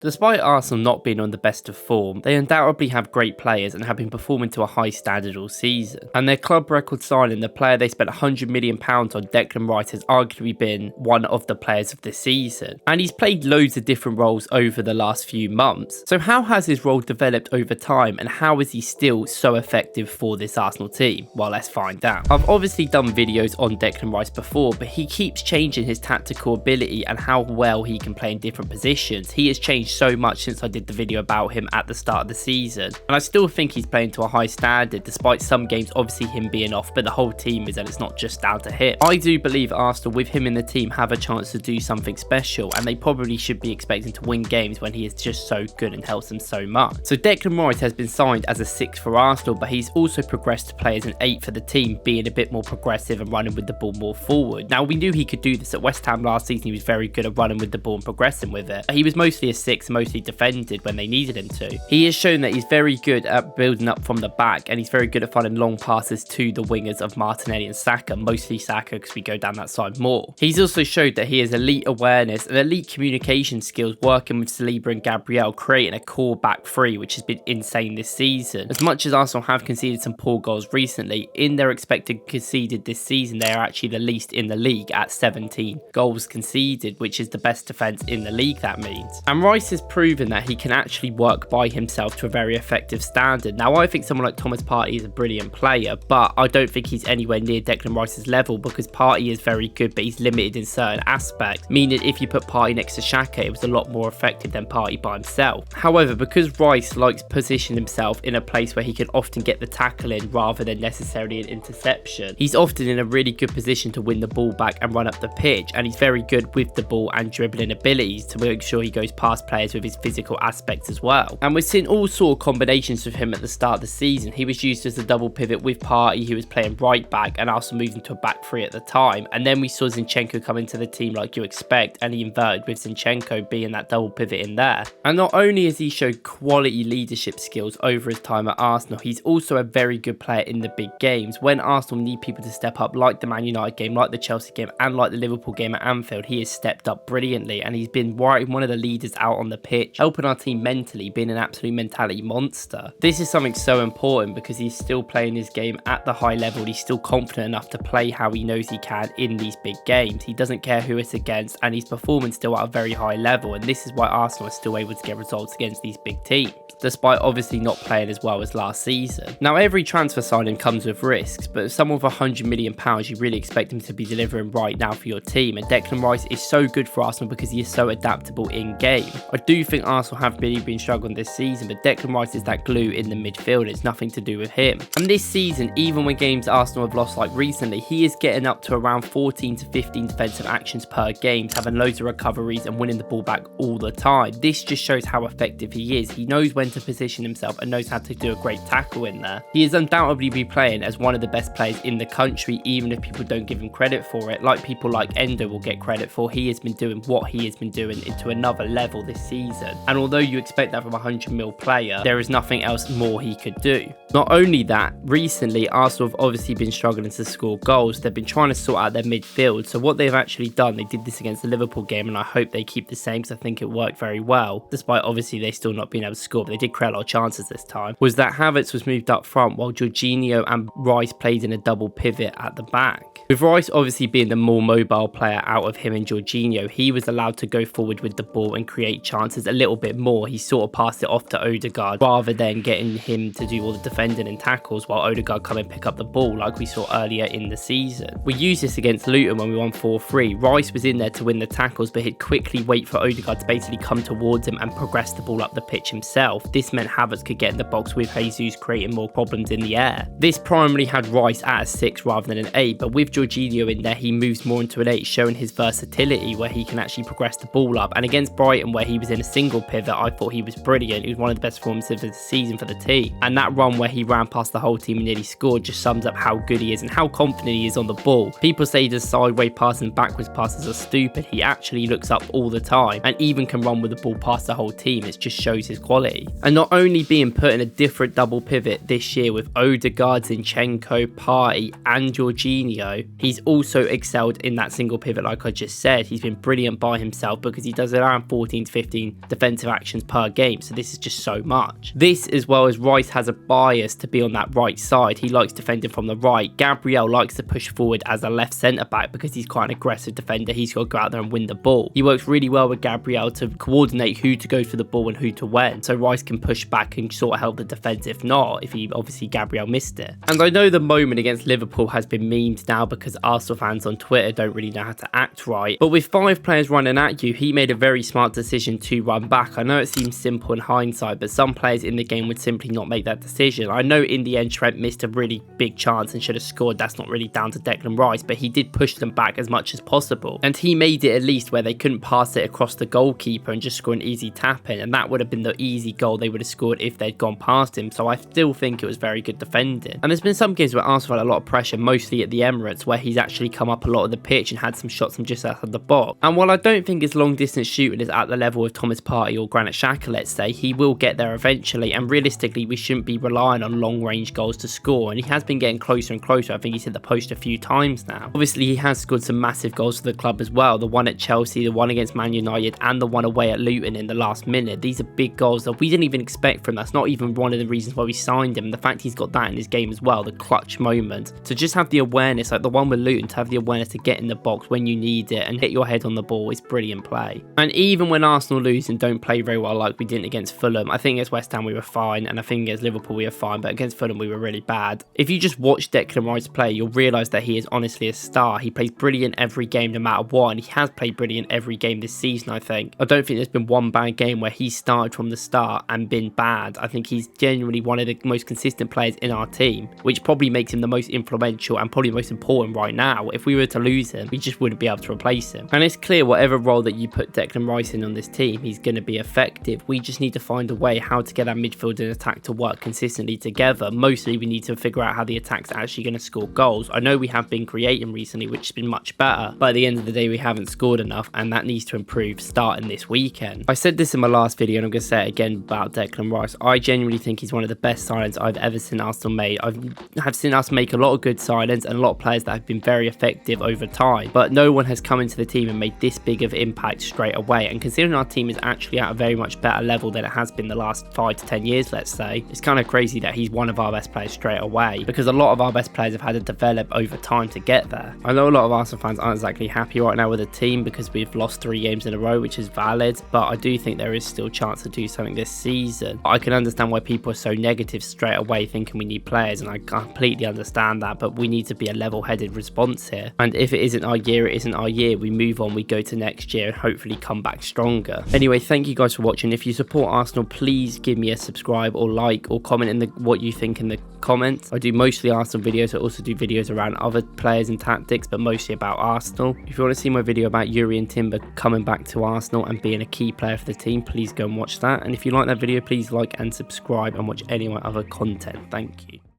Despite Arsenal not being on the best of form, they undoubtedly have great players and have been performing to a high standard all season. And their club record signing, the player they spent £100 million on, Declan Rice, has arguably been one of the players of the season. And he's played loads of different roles over the last few months. So how has his role developed over time, and how is he still so effective for this Arsenal team? Well, let's find out. I've obviously done videos on Declan Rice before, but he keeps changing his tactical ability and how well he can play in different positions. He has changed so much since I did the video about him at the start of the season, and I still think he's playing to a high standard despite some games obviously him being off, but the whole team is, and it's not just down to him. I do believe Arsenal, with him in the team, have a chance to do something special, and they probably should be expecting to win games when he is just so good and helps them so much. So Declan Rice has been signed as a 6 for Arsenal, but he's also progressed to play as an 8 for the team, being a bit more progressive and running with the ball more forward. Now, we knew he could do this at West Ham last season. He was very good at running with the ball and progressing with it. He was mostly a 6, mostly defended when they needed him to. He has shown that he's very good at building up from the back, and he's very good at finding long passes to the wingers of Martinelli and Saka, mostly Saka because we go down that side more. He's also showed that he has elite awareness and elite communication skills, working with Saliba and Gabriel, creating a core back three, which has been insane this season. As much as Arsenal have conceded some poor goals recently, in their expected conceded this season, they are actually the least in the league at 17 goals conceded, which is the best defence in the league, that means. And Rice has proven that he can actually work by himself to a very effective standard. Now, I think someone like Thomas Partey is a brilliant player, but I don't think he's anywhere near Declan Rice's level, because Partey is very good, but he's limited in certain aspects, meaning if you put Partey next to Xhaka, it was a lot more effective than Partey by himself. However, because Rice likes to position himself in a place where he can often get the tackle in rather than necessarily an interception, he's often in a really good position to win the ball back and run up the pitch, and he's very good with the ball and dribbling abilities to make sure he goes past players with his physical aspects as well. And we've seen all sort of combinations with him at the start of the season. He was used as a double pivot with Partey, who was playing right back, and also moved into a back three at the time. And then we saw Zinchenko come into the team like you expect, and he inverted with Zinchenko being that double pivot in there. And not only has he showed quality leadership skills over his time at Arsenal, he's also a very good player in the big games. When Arsenal need people to step up, like the Man United game, like the Chelsea game, and like the Liverpool game at Anfield, he has stepped up brilliantly, and he's been one of the leaders out on the pitch, helping our team mentally, being an absolute mentality monster. This is something so important because he's still playing his game at the high level. He's still confident enough to play how he knows he can in these big games. He doesn't care who it's against, and he's performing still at a very high level, and this is why Arsenal is still able to get results against these big teams, despite obviously not playing as well as last season. Now, every transfer signing comes with risks, but if someone with £100 million, you really expect him to be delivering right now for your team, and Declan Rice is so good for Arsenal because he is so adaptable in game. I do think Arsenal have really been struggling this season, but Declan Rice is that glue in the midfield. It's nothing to do with him. And this season, even when games Arsenal have lost like recently, he is getting up to around 14 to 15 defensive actions per game, having loads of recoveries and winning the ball back all the time. This just shows how effective he is. He knows when to position himself and knows how to do a great tackle in there. He is undoubtedly be playing as one of the best players in the country, even if people don't give him credit for it. Like people like Endo will get credit for, he has been doing what he has been doing into another level this season. And although you expect that from a £100 million player, there is nothing else more he could do. Not only that, recently Arsenal have obviously been struggling to score goals. They've been trying to sort out their midfield. So what they've actually done, they did this against the Liverpool game, and I hope they keep the same because I think it worked very well, despite obviously they still not being able to score, but they did create a lot of chances this time, was that Havertz was moved up front while Jorginho and Rice played in a double pivot at the back. With Rice obviously being the more mobile player out of him and Jorginho, he was allowed to go forward with the ball and create chances a little bit more. He sort of passed it off to Odegaard rather than getting him to do all the defending and tackles while Odegaard come and pick up the ball like we saw earlier in the season. We used this against Luton when we won 4-3. Rice was in there to win the tackles, but he'd quickly wait for Odegaard to basically come towards him and progress the ball up the pitch himself. This meant Havertz could get in the box with Jesus, creating more problems in the air. This primarily had Rice at a 6 rather than an 8, but with Jorginho in there, he moves more into an 8, showing his versatility where he can actually progress the ball up. And against Brighton, where he was in a single pivot, I thought he was brilliant. He was one of the best performances of the season for the team. And that run where he ran past the whole team and nearly scored just sums up how good he is and how confident he is on the ball. People say he does sideways passes and backwards passes are stupid. He actually looks up all the time and even can run with the ball past the whole team. It just shows his quality. And not only being put in a different double pivot this year with Odegaard, Zinchenko, Partey and Jorginho, he's also excelled in that single pivot like I just said. He's been brilliant by himself because he does around 14 to 15 15 defensive actions per game, so this is just so much. This, as well as Rice has a bias to be on that right side. He likes defending from the right. Gabriel likes to push forward as a left centre back because he's quite an aggressive defender. He's got to go out there and win the ball. He works really well with Gabriel to coordinate who to go for the ball and who to when, so Rice can push back and sort of help the defence if not, if he obviously Gabriel missed it. And I know the moment against Liverpool has been memed now because Arsenal fans on Twitter don't really know how to act right, but with 5 players running at you, he made a very smart decision to run back. I know it seems simple in hindsight, but some players in the game would simply not make that decision. I know in the end Trent missed a really big chance and should have scored. That's not really down to Declan Rice, but he did push them back as much as possible, and he made it at least where they couldn't pass it across the goalkeeper and just score an easy tap in, and that would have been the easy goal they would have scored if they'd gone past him. So I still think it was very good defending. And there's been some games where Arsenal had a lot of pressure, mostly at the Emirates, where he's actually come up a lot of the pitch and had some shots from just outside the box. And while I don't think his long distance shooting is at the level of Thomas Partey or Granit Xhaka, let's say, he will get there eventually, and realistically we shouldn't be relying on long range goals to score, and he has been getting closer and closer. I think he's hit the post a few times now. Obviously he has scored some massive goals for the club as well, the one at Chelsea, the one against Man United, and the one away at Luton in the last minute. These are big goals that we didn't even expect from him. That's not even one of the reasons why we signed him. The fact he's got that in his game as well, the clutch moment, to just have the awareness, like the one with Luton, to have the awareness to get in the box when you need it and hit your head on the ball is brilliant play. And even when Arsenal lose and don't play very well like we didn't against Fulham, I think against West Ham we were fine, and I think against Liverpool we were fine, but against Fulham we were really bad. If you just watch Declan Rice play, you'll realise that he is honestly a star. He plays brilliant every game no matter what, and he has played brilliant every game this season. I don't think there's been one bad game where he started from the start and been bad. I think he's genuinely one of the most consistent players in our team, which probably makes him the most influential and probably the most important right now. If we were to lose him, we just wouldn't be able to replace him. And it's clear whatever role that you put Declan Rice in on this team, he's going to be effective. We just need to find a way how to get our midfield and attack to work consistently together. Mostly we need to figure out how the attack's actually going to score goals. I know we have been creating recently, which has been much better, but at the end of the day we haven't scored enough, and that needs to improve starting this weekend. I said this in my last video and I'm going to say it again about Declan Rice. I genuinely think he's one of the best signings I've ever seen Arsenal made. I've seen us make a lot of good signings and a lot of players that have been very effective over time, but no one has come into the team and made this big of impact straight away. And considering our team is actually at a very much better level than it has been the last 5 to 10 years, let's say, it's kind of crazy that he's one of our best players straight away, because a lot of our best players have had to develop over time to get there. I know a lot of Arsenal fans aren't exactly happy right now with the team because we've lost 3 games in a row, which is valid, but I do think there is still a chance to do something this season. I can understand why people are so negative straight away thinking we need players, and I completely understand that, but we need to be a level-headed response here. And if it isn't our year, it isn't our year. We move on, we go to next year and hopefully come back stronger. Anyway, thank you guys for watching. If you support Arsenal, please give me a subscribe or like or comment in what you think in the comments. I do mostly Arsenal videos. I also do videos around other players and tactics, but mostly about Arsenal. If you want to see my video about Yuri and Timber coming back to Arsenal and being a key player for the team, please go and watch that. And if you like that video, please like and subscribe and watch any of my other content. Thank you.